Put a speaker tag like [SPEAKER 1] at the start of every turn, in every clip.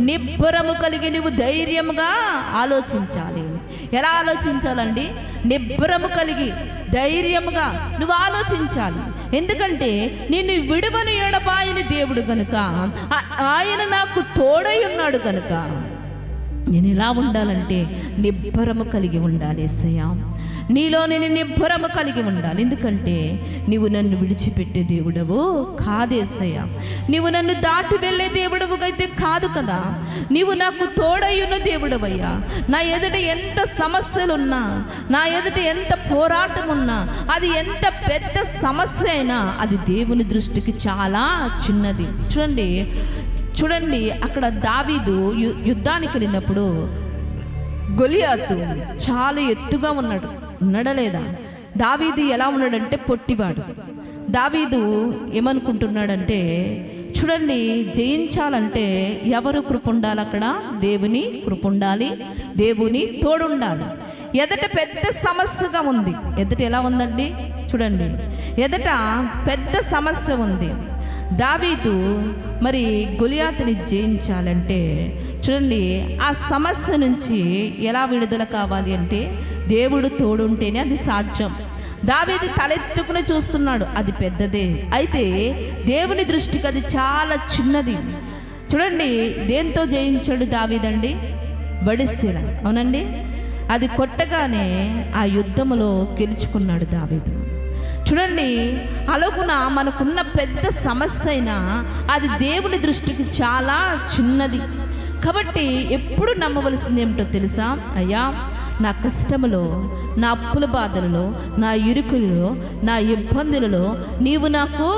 [SPEAKER 1] నిబ్బరము కలిగి నువ్వు ధైర్యముగా ఆలోచించాలి. ఎలా ఆలోచించాలండి? నిబ్బరము కలిగి ధైర్యముగా నువ్వు ఆలోచించాలి. ఎందుకంటే నిన్ను విడువని ఎడబాయని దేవుడు కనుక, ఆయన నాకు తోడై ఉన్నాడు కనుక నేను ఎలా ఉండాలంటే నిబ్బరము కలిగి ఉండాలి. యేసయ్యా, నీలో నేను నిబ్బరము కలిగి ఉండాలి. ఎందుకంటే నీవు నన్ను విడిచిపెట్టే దేవుడవు కాదు యేసయ్యా, నీవు నన్ను దాటి వెళ్ళే దేవుడవు అయితే కాదు కదా. నీవు నాకు తోడయ్యున్న దేవుడవయ్యా. నా ఎదుట ఎంత సమస్యలున్నా, నా ఎదుట ఎంత పోరాటం ఉన్నా, అది ఎంత పెద్ద సమస్య అయినా అది దేవుని దృష్టికి చాలా చిన్నది. చూడండి అక్కడ దావీదు యుద్ధానికి వెళ్ళినప్పుడు గొలియాతు చాలా ఎత్తుగా ఉన్నాడా లేదా? దావీదు ఎలా ఉన్నాడంటే పొట్టివాడు. దావీదు ఏమనుకుంటున్నాడంటే, చూడండి, జయించాలంటే ఎవరు కృప ఉండాలి? అక్కడ దేవుని కృప ఉండాలి, దేవుని తోడుండాలి. ఎదట పెద్ద సమస్యగా ఉంది. ఎదట ఎలా ఉందండి? చూడండి, ఎదట పెద్ద సమస్య ఉంది. దావీదు మరి గొలియాతుని జయించాలంటే చూడండి, ఆ సమస్య నుంచి ఎలా విడుదల కావాలి అంటే దేవుడు తోడుంటేనే అది సాధ్యం. దావీదు తలెత్తుకుని చూస్తున్నాడు, అది పెద్దదే, అయితే దేవుని దృష్టికి అది చాలా చిన్నది. చూడండి, దేంతో జయించాడు దావీదండి? బడిసెల. అవునండి, అది కొట్టగానే ఆ యుద్ధములో గెలుచుకున్నాడు దావీదు. చూడండి, అలాగున మనకున్న పెద్ద సమస్య అయినా అది దేవుని దృష్టికి చాలా చిన్నది. కాబట్టి ఎప్పుడు నమ్మవలసింది ఏమిటో తెలుసా? అయ్యా, నా కష్టములో, నా అప్పుల బాధలలో, నా ఇరుకులలో, నా ఇబ్బందులలో నీవు నాకు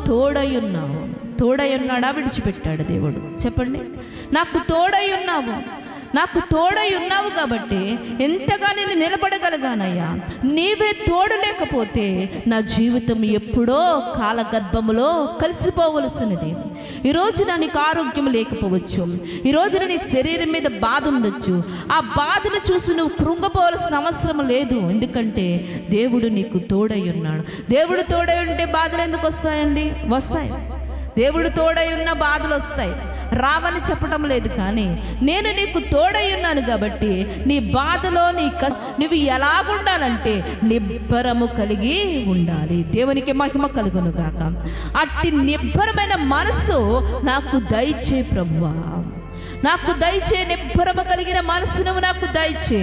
[SPEAKER 1] తోడై ఉన్నావు. తోడై ఉన్నాడా? విడిచిపెట్టాడు దేవుడు? చెప్పండి. నాకు తోడై ఉన్నావు, నాకు తోడై ఉన్నావు కాబట్టి ఎంతగా నేను నిలబడగలిగానయ్యా. నీవే తోడు లేకపోతే నా జీవితం ఎప్పుడో కాలగర్భములో కలిసిపోవలసినది. ఈ రోజున నీకు ఆరోగ్యం లేకపోవచ్చు, ఈ రోజున నీకు శరీరం మీద బాధ ఉండొచ్చు. ఆ బాధను చూసి నువ్వు కృంగపోవలసిన అవసరం లేదు. ఎందుకంటే దేవుడు నీకు తోడై ఉన్నాడు. దేవుడు తోడై ఉంటే బాధలు ఎందుకు వస్తాయండి? వస్తాయి. దేవుడు తోడై ఉన్న బాధలు వస్తాయి, రావని చెప్పటం లేదు. కానీ నేను నీకు తోడై ఉన్నాను కాబట్టి నీ బాధలో నువ్వు ఎలాగుండాలంటే నిబ్బరము కలిగి ఉండాలి. దేవునికి మహిమ కలుగును గాక. అట్టి నిబ్బరమైన మనసు నాకు దయచే ప్రభువా, నాకు దయచే. నిబ్బరము కలిగిన మనసు నువ్వు నాకు దయచే.